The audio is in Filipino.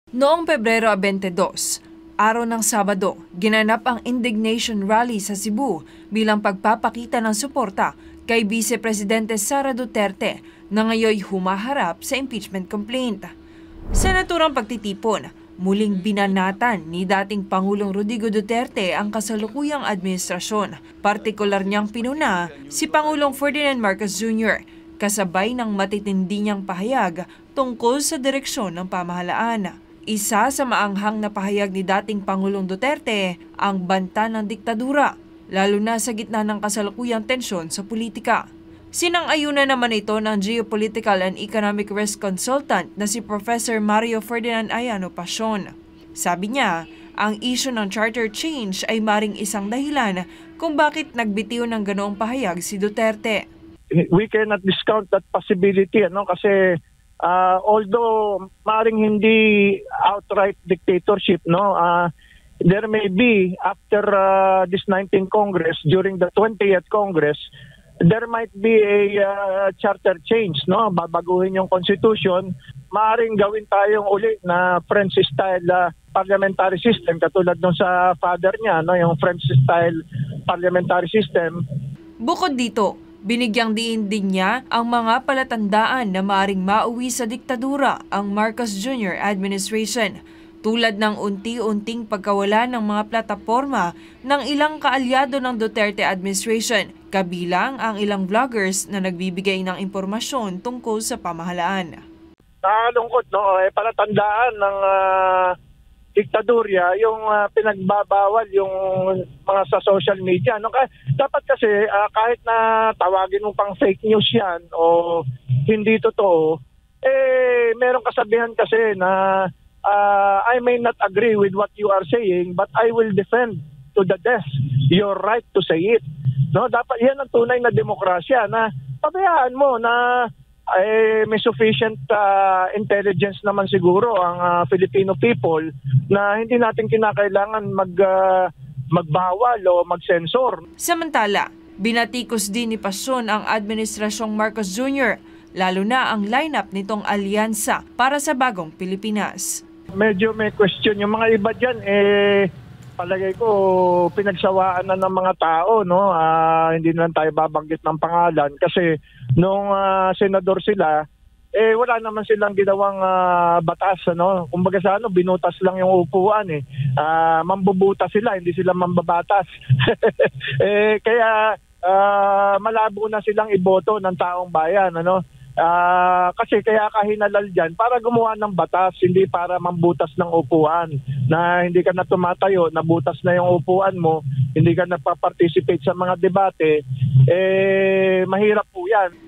Noong Pebrero 22, araw ng Sabado, ginanap ang indignation rally sa Cebu bilang pagpapakita ng suporta kay Vice Presidente Sara Duterte na ngayoy humaharap sa impeachment complaint. Sa naturang pagtitipon, muling binanatan ni dating Pangulong Rodrigo Duterte ang kasalukuyang administrasyon. Partikular niyang pinuna si Pangulong Ferdinand Marcos Jr. kasabay ng matitindi niyang pahayag tungkol sa direksyon ng pamahalaan. Isa sa maanghang na pahayag ni dating Pangulong Duterte ang banta ng diktadura, lalo na sa gitna ng kasalukuyang tensyon sa politika. Sinang-ayunan naman ito ng Geopolitical and Economic Risk Consultant na si Professor Mario Ferdinand Ayano Pasion. Sabi niya, ang issue ng charter change ay maring isang dahilan kung bakit nagbitiw ng ganoong pahayag si Duterte. We cannot discount that possibility, kasi although maring hindi outright dictatorship, there may be after this 19th Congress, during the 20th Congress, there might be a charter change, babaguhin yung constitution. Maring gawin tayong uli na French style parliamentary system katulad nung sa father niya, yung French style parliamentary system. Bukod dito, binigyang diin din niya ang mga palatandaan na maaring mauwi sa diktadura ang Marcos Jr. administration, tulad ng unti-unting pagkawala ng mga plataporma ng ilang kaalyado ng Duterte administration, kabilang ang ilang vloggers na nagbibigay ng impormasyon tungkol sa pamahalaan. Nakalungkot, palatandaan ng diktadurya yung pinagbabawal yung mga sa social media. Dapat kasi kahit na tawagin mo pang fake news yan o hindi totoo, meron kasabihan kasi na I may not agree with what you are saying, but I will defend to the death your right to say it. Dapat yan ang tunay na demokrasya, na pabayaan mo na may sufficient intelligence naman siguro ang Filipino people na hindi natin kinakailangan magbawal o mag-censor. Samantala, binatikos din ni Pasion ang Administrasyong Marcos Jr., lalo na ang lineup nitong alyansa para sa bagong Pilipinas. Medyo may question yung mga iba dyan, palagay ko pinagsawaan na ng mga tao, hindi na lang tayo babanggit ng pangalan kasi nung senador sila, wala naman silang ginawang batas, kumbaga sa binutas lang yung upuan, mambubutas sila, hindi sila mambabatas. Kaya malabo na silang iboto ng taong bayan, kasi kaya kahinalal dyan para gumawa ng batas, hindi para mambutas ng upuan, na hindi ka na tumatayo, nabutas na yung upuan mo, hindi ka na pa-participate sa mga debate, mahirap po yan.